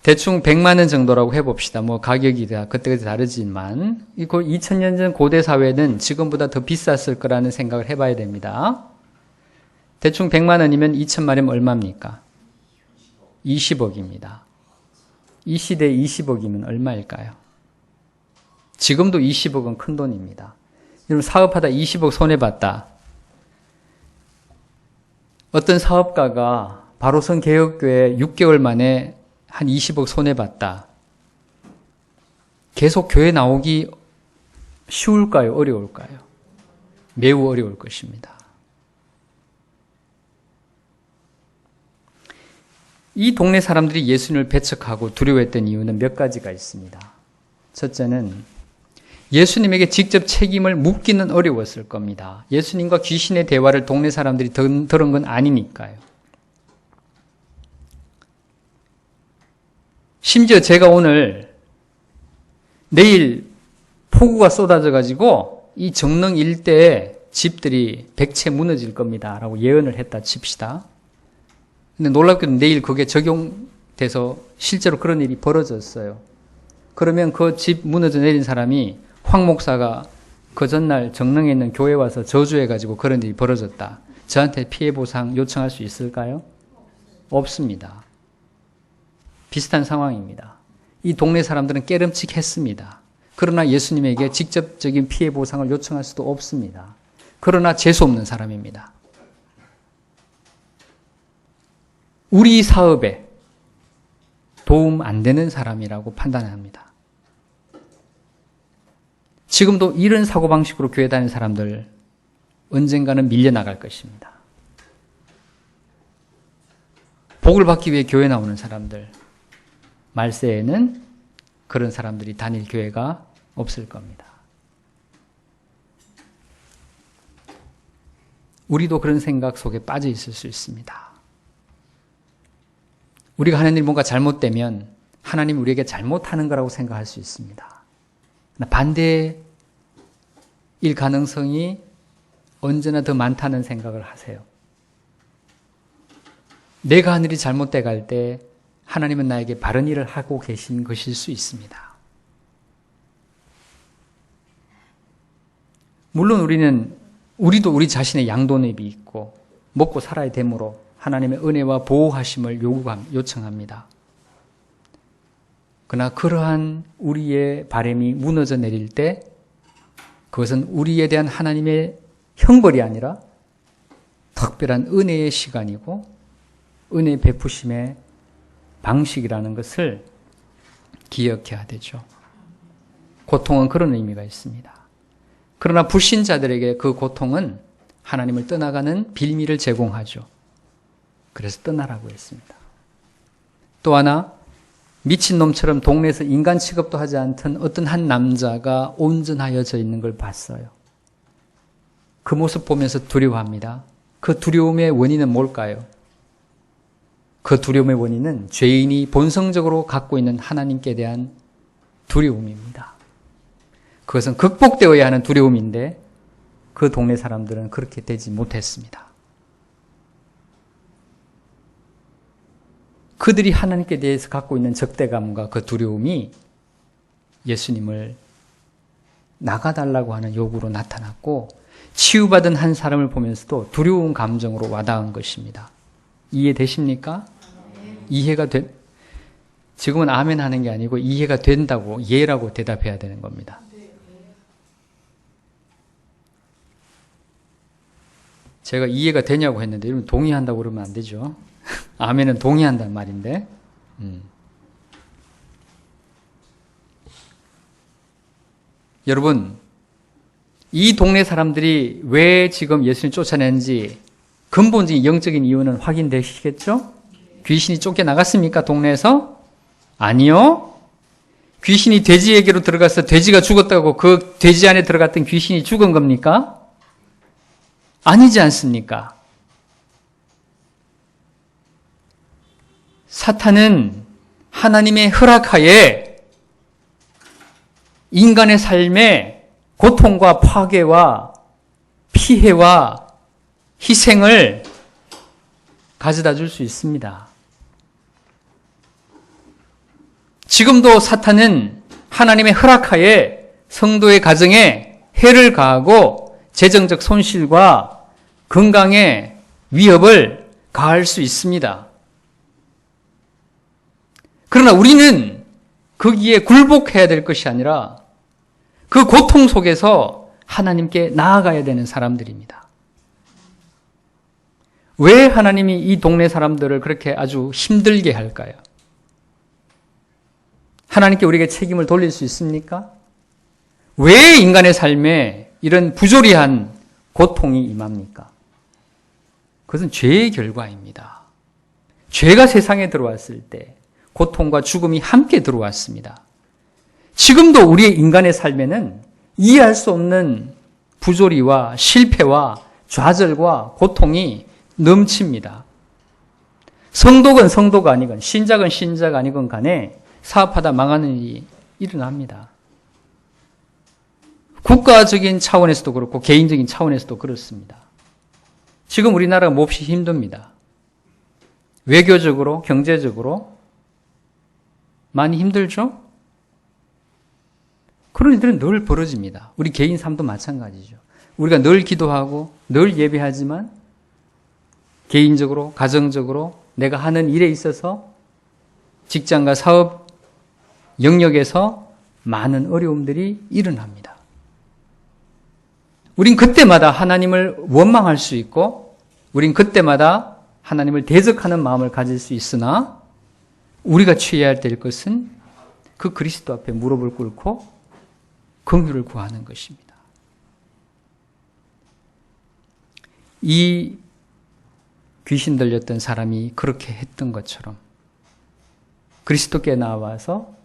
대충 100만 원 정도라고 해봅시다. 뭐 가격이 그때그때 다르지만 2000년 전 고대 사회는 지금보다 더 비쌌을 거라는 생각을 해봐야 됩니다. 대충 100만 원이면 2,000마리면 얼마입니까? 20억입니다. 이 시대에 20억이면 얼마일까요? 지금도 20억은 큰 돈입니다. 여러분, 사업하다 20억 손해봤다. 어떤 사업가가 바로선 개혁교회 6개월 만에 한 20억 손해봤다. 계속 교회 나오기 쉬울까요? 어려울까요? 매우 어려울 것입니다. 이 동네 사람들이 예수님을 배척하고 두려워했던 이유는 몇 가지가 있습니다. 첫째는 예수님에게 직접 책임을 묻기는 어려웠을 겁니다. 예수님과 귀신의 대화를 동네 사람들이 들은 건 아니니까요. 심지어 제가 내일 폭우가 쏟아져가지고 이 정릉 일대에 집들이 100채 무너질 겁니다. 라고 예언을 했다 칩시다. 근데 놀랍게도 내일 그게 적용돼서 실제로 그런 일이 벌어졌어요. 그러면 그 집 무너져 내린 사람이 황 목사가 그 전날 정릉에 있는 교회 와서 저주해가지고 그런 일이 벌어졌다. 저한테 피해 보상 요청할 수 있을까요? 없습니다. 비슷한 상황입니다. 이 동네 사람들은 깨름칙했습니다. 그러나 예수님에게 직접적인 피해 보상을 요청할 수도 없습니다. 그러나 재수 없는 사람입니다. 우리 사업에 도움 안 되는 사람이라고 판단합니다. 지금도 이런 사고방식으로 교회 다니는 사람들 언젠가는 밀려나갈 것입니다. 복을 받기 위해 교회 나오는 사람들, 말세에는 그런 사람들이 다닐 교회가 없을 겁니다. 우리도 그런 생각 속에 빠져 있을 수 있습니다. 우리가 하는 일 뭔가 잘못되면 하나님이 우리에게 잘못하는 거라고 생각할 수 있습니다. 반대일 가능성이 언제나 더 많다는 생각을 하세요. 내가 하는 일이 잘못돼 갈 때 하나님은 나에게 바른 일을 하고 계신 것일 수 있습니다. 물론 우리도 우리 자신의 양도nep이 있고 먹고 살아야 되므로 하나님의 은혜와 보호하심을 요청합니다. 그러나 그러한 우리의 바람이 무너져 내릴 때 그것은 우리에 대한 하나님의 형벌이 아니라 특별한 은혜의 시간이고 은혜 베푸심의 방식이라는 것을 기억해야 되죠. 고통은 그런 의미가 있습니다. 그러나 불신자들에게 그 고통은 하나님을 떠나가는 빌미를 제공하죠. 그래서 떠나라고 했습니다. 또 하나, 미친놈처럼 동네에서 인간 취급도 하지 않던 어떤 한 남자가 온전하여져 있는 걸 봤어요. 그 모습 보면서 두려워합니다. 그 두려움의 원인은 뭘까요? 그 두려움의 원인은 죄인이 본성적으로 갖고 있는 하나님께 대한 두려움입니다. 그것은 극복되어야 하는 두려움인데 그 동네 사람들은 그렇게 되지 못했습니다. 그들이 하나님께 대해서 갖고 있는 적대감과 그 두려움이 예수님을 나가달라고 하는 요구로 나타났고 치유받은 한 사람을 보면서도 두려운 감정으로 와닿은 것입니다. 이해되십니까? 지금은 아멘 하는 게 아니고 이해가 된다고 예라고 대답해야 되는 겁니다. 제가 이해가 되냐고 했는데 여러분 동의한다고 그러면 안 되죠. 아멘은 동의한다는 말인데. 여러분, 이 동네 사람들이 왜 지금 예수님 쫓아내는지 근본적인 영적인 이유는 확인되시겠죠? 귀신이 쫓겨나갔습니까? 동네에서? 아니요. 귀신이 돼지에게로 들어가서 돼지가 죽었다고 그 돼지 안에 들어갔던 귀신이 죽은 겁니까? 아니지 않습니까? 사탄은 하나님의 허락하에 인간의 삶에 고통과 파괴와 피해와 희생을 가져다 줄 수 있습니다. 지금도 사탄은 하나님의 허락하에 성도의 가정에 해를 가하고 재정적 손실과 건강에 위협을 가할 수 있습니다. 그러나 우리는 거기에 굴복해야 될 것이 아니라 그 고통 속에서 하나님께 나아가야 되는 사람들입니다. 왜 하나님이 이 동네 사람들을 그렇게 아주 힘들게 할까요? 하나님께 우리에게 책임을 돌릴 수 있습니까? 왜 인간의 삶에 이런 부조리한 고통이 임합니까? 그것은 죄의 결과입니다. 죄가 세상에 들어왔을 때 고통과 죽음이 함께 들어왔습니다. 지금도 우리의 인간의 삶에는 이해할 수 없는 부조리와 실패와 좌절과 고통이 넘칩니다. 성도건 성도가 아니건 신자건 신자가 아니건 간에 사업하다 망하는 일이 일어납니다. 국가적인 차원에서도 그렇고 개인적인 차원에서도 그렇습니다. 지금 우리나라가 몹시 힘듭니다. 외교적으로, 경제적으로 많이 힘들죠? 그런 일들은 늘 벌어집니다. 우리 개인 삶도 마찬가지죠. 우리가 늘 기도하고 늘 예배하지만 개인적으로, 가정적으로 내가 하는 일에 있어서 직장과 사업 영역에서 많은 어려움들이 일어납니다. 우린 그때마다 하나님을 원망할 수 있고 우린 그때마다 하나님을 대적하는 마음을 가질 수 있으나 우리가 취해야 될 것은 그 그리스도 앞에 무릎을 꿇고 긍휼을 구하는 것입니다. 이 귀신 들렸던 사람이 그렇게 했던 것처럼 그리스도께 나와서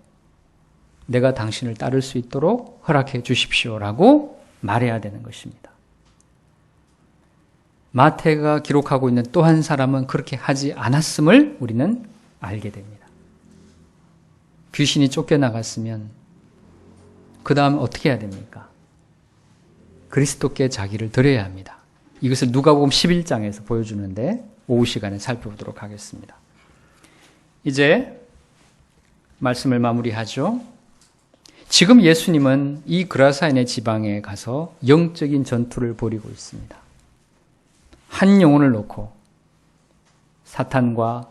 내가 당신을 따를 수 있도록 허락해 주십시오라고 말해야 되는 것입니다. 마태가 기록하고 있는 또 한 사람은 그렇게 하지 않았음을 우리는 알게 됩니다. 귀신이 쫓겨나갔으면 그 다음 어떻게 해야 됩니까? 그리스도께 자기를 드려야 합니다. 이것을 누가복음 11장에서 보여주는데 오후 시간에 살펴보도록 하겠습니다. 이제 말씀을 마무리하죠. 지금 예수님은 이 그라사인의 지방에 가서 영적인 전투를 벌이고 있습니다. 한 영혼을 놓고 사탄과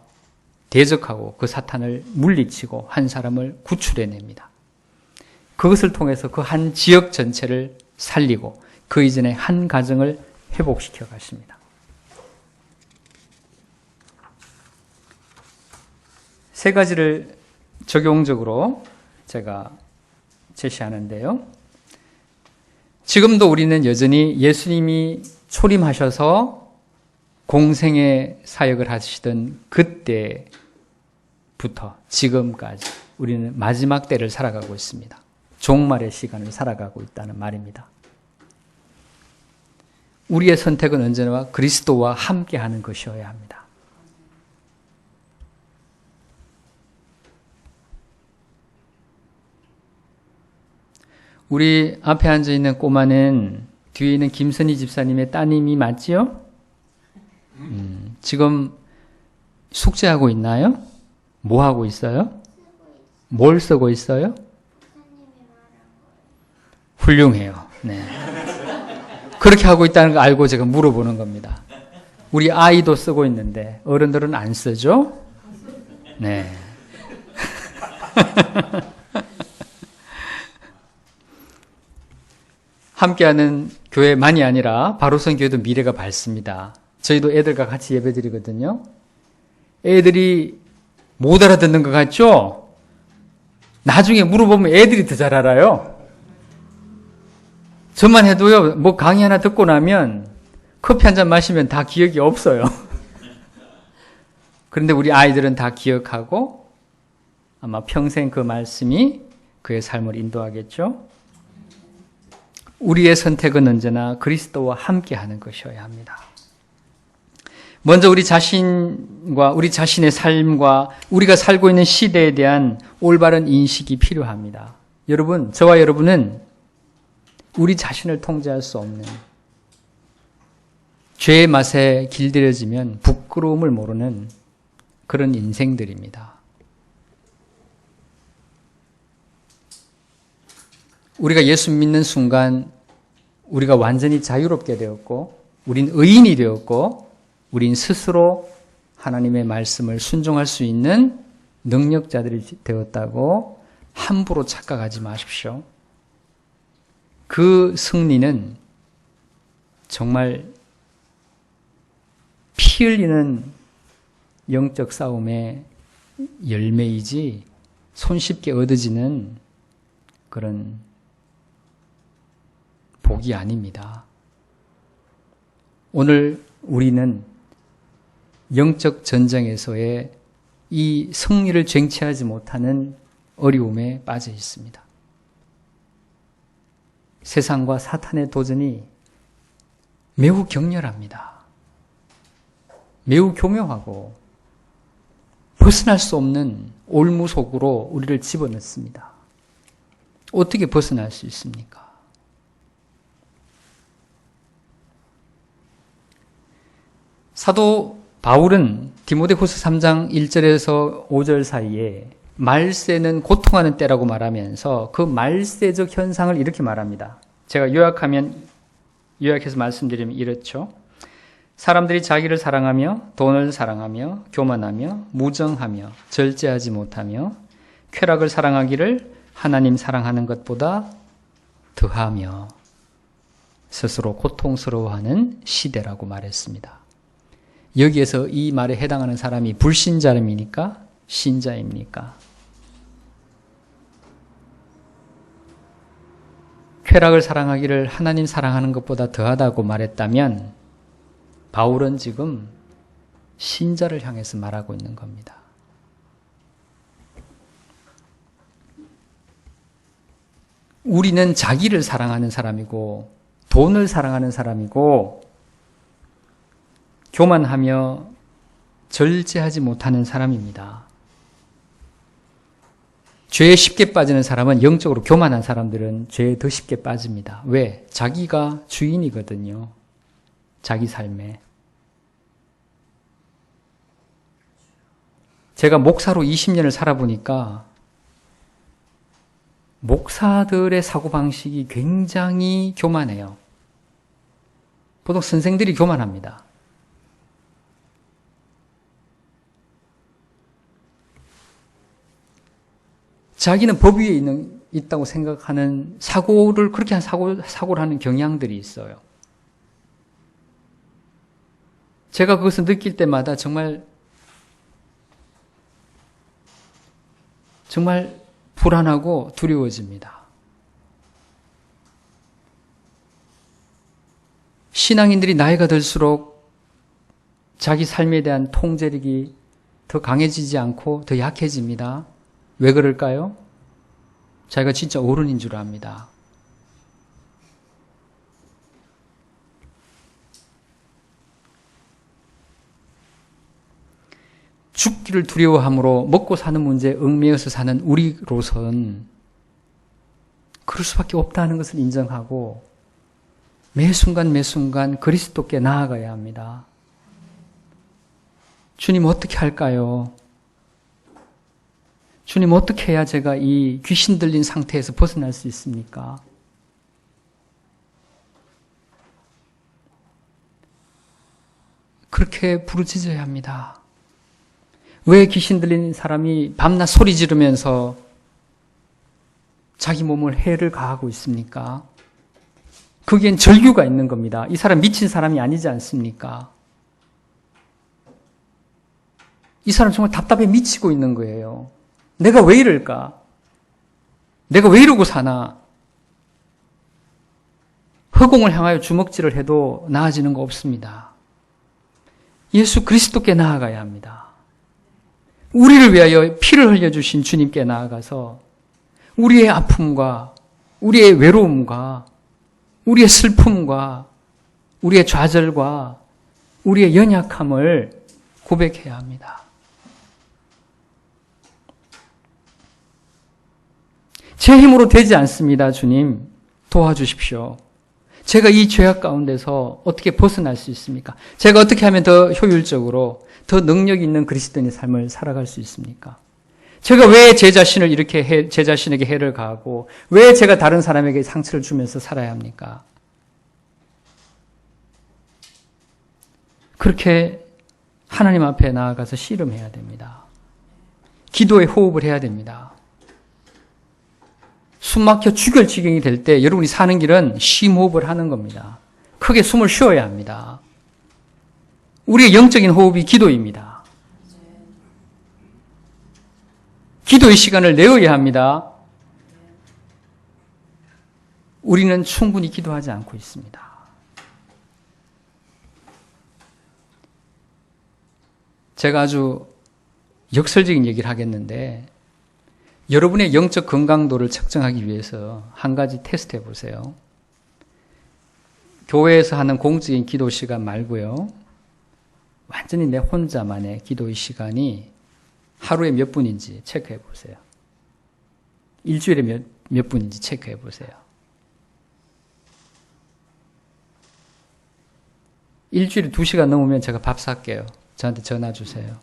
대적하고 그 사탄을 물리치고 한 사람을 구출해냅니다. 그것을 통해서 그 한 지역 전체를 살리고 그 이전에 한 가정을 회복시켜 가십니다. 세 가지를 적용적으로 제가 제시하는데요. 지금도 우리는 여전히 예수님이 초림하셔서 공생의 사역을 하시던 그때부터 지금까지 우리는 마지막 때를 살아가고 있습니다. 종말의 시간을 살아가고 있다는 말입니다. 우리의 선택은 언제나 그리스도와 함께하는 것이어야 합니다. 우리 앞에 앉아있는 꼬마는 뒤에 있는 김선희 집사님의 따님이 맞지요? 지금 숙제하고 있나요? 뭐 하고 있어요? 뭘 쓰고 있어요? 훌륭해요. 네. 그렇게 하고 있다는 거 알고 제가 물어보는 겁니다. 우리 아이도 쓰고 있는데 어른들은 안 쓰죠? 네. 함께하는 교회만이 아니라 바로선 교회도 미래가 밝습니다. 저희도 애들과 같이 예배드리거든요. 애들이 못 알아듣는 것 같죠? 나중에 물어보면 애들이 더 잘 알아요. 저만 해도요, 뭐 강의 하나 듣고 나면 커피 한 잔 마시면 다 기억이 없어요. 그런데 우리 아이들은 다 기억하고 아마 평생 그 말씀이 그의 삶을 인도하겠죠? 우리의 선택은 언제나 그리스도와 함께하는 것이어야 합니다. 먼저 우리 자신과 우리 자신의 삶과 우리가 살고 있는 시대에 대한 올바른 인식이 필요합니다. 여러분, 저와 여러분은 우리 자신을 통제할 수 없는 죄의 맛에 길들여지면 부끄러움을 모르는 그런 인생들입니다. 우리가 예수 믿는 순간 우리가 완전히 자유롭게 되었고 우린 의인이 되었고 우린 스스로 하나님의 말씀을 순종할 수 있는 능력자들이 되었다고 함부로 착각하지 마십시오. 그 승리는 정말 피 흘리는 영적 싸움의 열매이지 손쉽게 얻어지는 그런 복이 아닙니다. 오늘 우리는 영적 전쟁에서의 이 승리를 쟁취하지 못하는 어려움에 빠져 있습니다. 세상과 사탄의 도전이 매우 격렬합니다. 매우 교묘하고 벗어날 수 없는 올무 속으로 우리를 집어넣습니다. 어떻게 벗어날 수 있습니까? 사도 바울은 디모데후서 3장 1절에서 5절 사이에 말세는 고통하는 때라고 말하면서 그 말세적 현상을 이렇게 말합니다. 제가 요약해서 말씀드리면 이렇죠. 사람들이 자기를 사랑하며 돈을 사랑하며 교만하며 무정하며 절제하지 못하며 쾌락을 사랑하기를 하나님 사랑하는 것보다 더하며 스스로 고통스러워하는 시대라고 말했습니다. 여기에서 이 말에 해당하는 사람이 불신자입니까? 신자입니까? 쾌락을 사랑하기를 하나님 사랑하는 것보다 더하다고 말했다면 바울은 지금 신자를 향해서 말하고 있는 겁니다. 우리는 자기를 사랑하는 사람이고 돈을 사랑하는 사람이고 교만하며 절제하지 못하는 사람입니다. 죄에 쉽게 빠지는 사람은 영적으로 교만한 사람들은 죄에 더 쉽게 빠집니다. 왜? 자기가 주인이거든요. 자기 삶에. 제가 목사로 20년을 살아보니까 목사들의 사고방식이 굉장히 교만해요. 보통 선생들이 교만합니다. 자기는 법 위에 있다고 생각하는 사고를, 그렇게 한 사고를 하는 경향들이 있어요. 제가 그것을 느낄 때마다 정말 불안하고 두려워집니다. 신앙인들이 나이가 들수록 자기 삶에 대한 통제력이 더 강해지지 않고 더 약해집니다. 왜 그럴까요? 자기가 진짜 어른인 줄 압니다. 죽기를 두려워함으로 먹고 사는 문제에 얽매여서 사는 우리로선 그럴 수밖에 없다는 것을 인정하고 매 순간 그리스도께 나아가야 합니다. 주님 어떻게 할까요? 주님 어떻게 해야 제가 이 귀신 들린 상태에서 벗어날 수 있습니까? 그렇게 부르짖어야 합니다. 왜 귀신 들린 사람이 밤낮 소리 지르면서 자기 몸을 해를 가하고 있습니까? 거기엔 절규가 있는 겁니다. 이 사람 미친 사람이 아니지 않습니까? 이 사람 정말 답답해 미치고 있는 거예요. 내가 왜 이럴까? 내가 왜 이러고 사나? 허공을 향하여 주먹질을 해도 나아지는 거 없습니다. 예수 그리스도께 나아가야 합니다. 우리를 위하여 피를 흘려주신 주님께 나아가서 우리의 아픔과 우리의 외로움과 우리의 슬픔과 우리의 좌절과 우리의 연약함을 고백해야 합니다. 제 힘으로 되지 않습니다. 주님 도와주십시오. 제가 이 죄악 가운데서 어떻게 벗어날 수 있습니까? 제가 어떻게 하면 더 효율적으로 더 능력 있는 그리스도인의 삶을 살아갈 수 있습니까? 제가 왜 제 자신을 이렇게 제 자신에게 해를 가하고 왜 제가 다른 사람에게 상처를 주면서 살아야 합니까? 그렇게 하나님 앞에 나아가서 씨름해야 됩니다. 기도에 호흡을 해야 됩니다. 숨 막혀 죽을 지경이 될 때 여러분이 사는 길은 심호흡을 하는 겁니다. 크게 숨을 쉬어야 합니다. 우리의 영적인 호흡이 기도입니다. 기도의 시간을 내어야 합니다. 우리는 충분히 기도하지 않고 있습니다. 제가 아주 역설적인 얘기를 하겠는데 여러분의 영적 건강도를 측정하기 위해서 한 가지 테스트 해보세요. 교회에서 하는 공적인 기도 시간 말고요. 완전히 내 혼자만의 기도의 시간이 하루에 몇 분인지 체크해 보세요. 일주일에 몇 분인지 체크해 보세요. 일주일에 2시간 넘으면 제가 밥 살게요. 저한테 전화 주세요.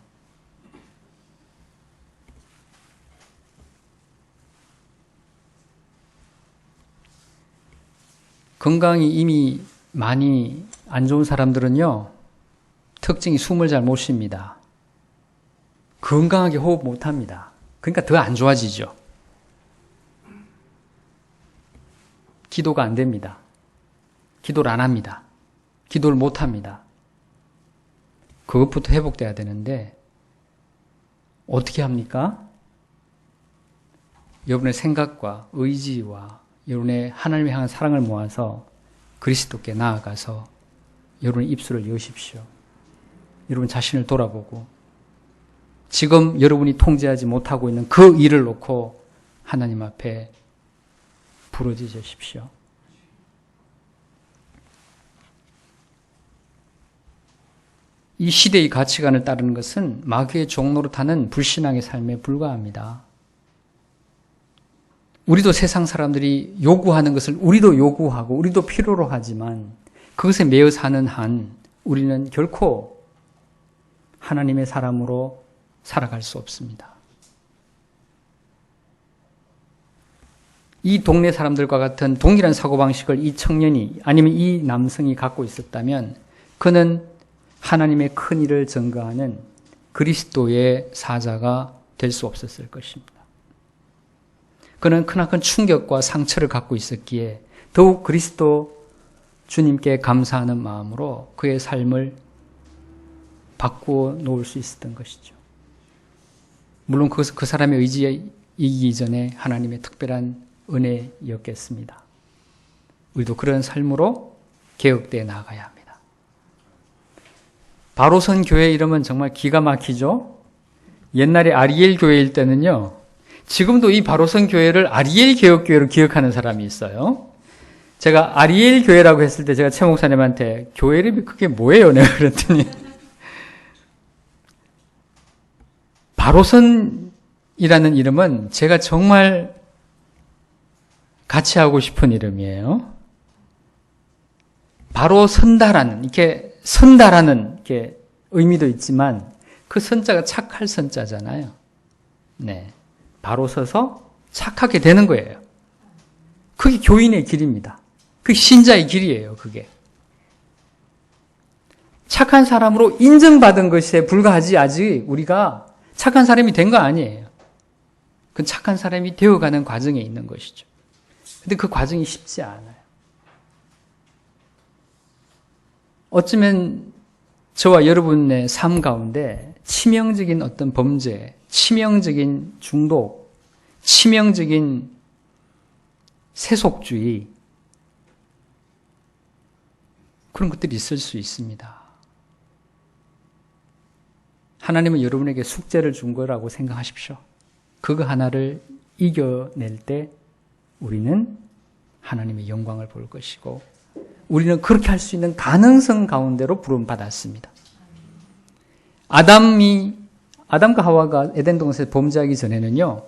건강이 이미 많이 안 좋은 사람들은요, 특징이 숨을 잘 못 쉽니다. 건강하게 호흡 못 합니다. 그러니까 더 안 좋아지죠. 기도가 안 됩니다. 기도를 안 합니다. 기도를 못 합니다. 그것부터 회복돼야 되는데 어떻게 합니까? 여러분의 생각과 의지와 여러분의 하나님을 향한 사랑을 모아서 그리스도께 나아가서 여러분의 입술을 여십시오. 여러분 자신을 돌아보고 지금 여러분이 통제하지 못하고 있는 그 일을 놓고 하나님 앞에 부르짖으십시오. 이 시대의 가치관을 따르는 것은 마귀의 종로로 타는 불신앙의 삶에 불과합니다. 우리도 세상 사람들이 요구하는 것을 우리도 요구하고 우리도 필요로 하지만 그것에 매여 사는 한 우리는 결코 하나님의 사람으로 살아갈 수 없습니다. 이 동네 사람들과 같은 동일한 사고방식을 이 청년이 아니면 이 남성이 갖고 있었다면 그는 하나님의 큰 일을 증거하는 그리스도의 사자가 될 수 없었을 것입니다. 그는 크나큰 충격과 상처를 갖고 있었기에 더욱 그리스도 주님께 감사하는 마음으로 그의 삶을 바꾸어 놓을 수 있었던 것이죠. 물론 그것은 그 사람의 의지에 이기기 전에 하나님의 특별한 은혜였겠습니다. 우리도 그런 삶으로 개혁되어 나아가야 합니다. 바로선 교회 이름은 정말 기가 막히죠? 옛날에 아리엘 교회일 때는요, 지금도 이 바로선 교회를 아리엘 개혁교회로 기억하는 사람이 있어요. 제가 아리엘 교회라고 했을 때 제가 최 목사님한테 교회 이름이 그게 뭐예요? 내가 그랬더니 바로선이라는 이름은 제가 정말 같이 하고 싶은 이름이에요. 바로 선다라는, 이렇게 선다라는 이렇게 의미도 있지만 그 선자가 착할 선자잖아요. 네. 바로 서서 착하게 되는 거예요. 그게 교인의 길입니다. 그게 신자의 길이에요, 그게. 착한 사람으로 인정받은 것에 불과하지 아직 우리가 착한 사람이 된 거 아니에요. 그건 착한 사람이 되어가는 과정에 있는 것이죠. 근데 그 과정이 쉽지 않아요. 어쩌면 저와 여러분의 삶 가운데 치명적인 어떤 범죄, 치명적인 중독, 치명적인 세속주의, 그런 것들이 있을 수 있습니다. 하나님은 여러분에게 숙제를 준 거라고 생각하십시오. 그거 하나를 이겨낼 때 우리는 하나님의 영광을 볼 것이고 우리는 그렇게 할 수 있는 가능성 가운데로 부름받았습니다. 아담과 하와가 에덴 동산에서 범죄하기 전에는요,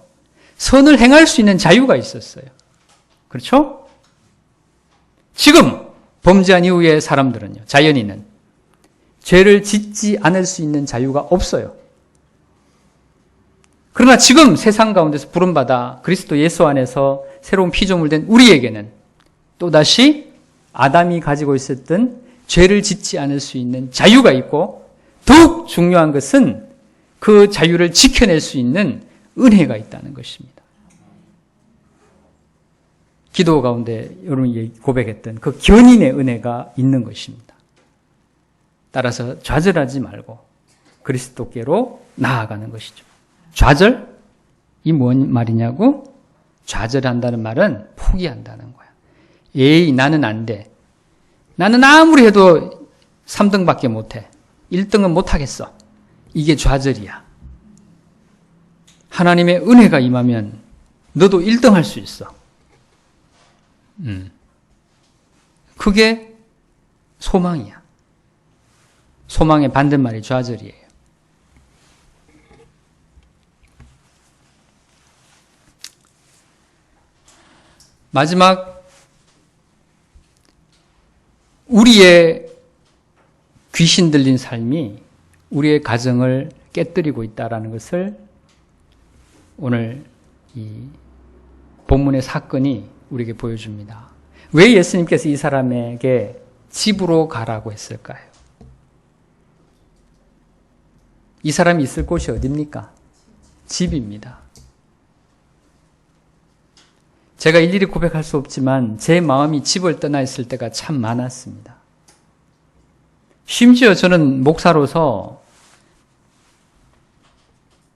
선을 행할 수 있는 자유가 있었어요. 그렇죠? 지금 범죄한 이후의 사람들은요, 자연인은 죄를 짓지 않을 수 있는 자유가 없어요. 그러나 지금 세상 가운데서 부름받아 그리스도 예수 안에서 새로운 피조물 된 우리에게는 또다시 아담이 가지고 있었던 죄를 짓지 않을 수 있는 자유가 있고 더욱 중요한 것은 그 자유를 지켜낼 수 있는 은혜가 있다는 것입니다. 기도 가운데 여러분이 고백했던 그 견인의 은혜가 있는 것입니다. 따라서 좌절하지 말고 그리스도께로 나아가는 것이죠. 좌절? 이 뭔 말이냐고? 좌절한다는 말은 포기한다는 거야. 에이, 나는 안 돼. 나는 아무리 해도 3등밖에 못해. 1등은 못하겠어. 이게 좌절이야. 하나님의 은혜가 임하면 너도 1등 할 수 있어. 그게 소망이야. 소망의 반대말이 좌절이에요. 마지막, 우리의 귀신 들린 삶이 우리의 가정을 깨뜨리고 있다는 것을 오늘 이 본문의 사건이 우리에게 보여줍니다. 왜 예수님께서 이 사람에게 집으로 가라고 했을까요? 이 사람이 있을 곳이 어디입니까? 집입니다. 제가 일일이 고백할 수 없지만 제 마음이 집을 떠나 있을 때가 참 많았습니다. 심지어 저는 목사로서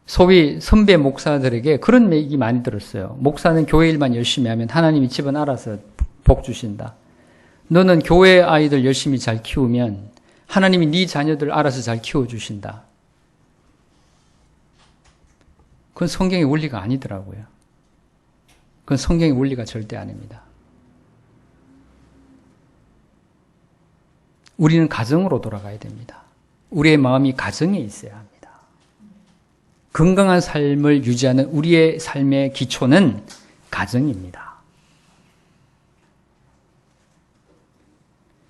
소위 선배 목사들에게 그런 얘기 많이 들었어요. 목사는 교회 일만 열심히 하면 하나님이 집은 알아서 복 주신다. 너는 교회 아이들 열심히 잘 키우면 하나님이 네 자녀들 알아서 잘 키워주신다. 그건 성경의 원리가 아니더라고요. 그건 성경의 원리가 절대 아닙니다. 우리는 가정으로 돌아가야 됩니다. 우리의 마음이 가정에 있어야 합니다. 건강한 삶을 유지하는 우리의 삶의 기초는 가정입니다.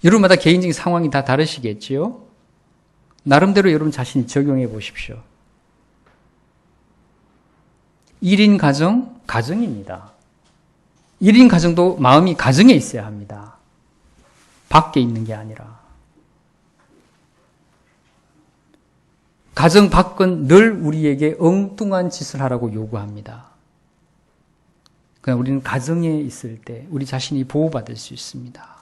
여러분마다 개인적인 상황이 다 다르시겠지요? 나름대로 여러분 자신이 적용해 보십시오. 1인 가정, 가정입니다. 1인 가정도 마음이 가정에 있어야 합니다. 밖에 있는 게 아니라. 가정 밖은 늘 우리에게 엉뚱한 짓을 하라고 요구합니다. 그러나 우리는 가정에 있을 때 우리 자신이 보호받을 수 있습니다.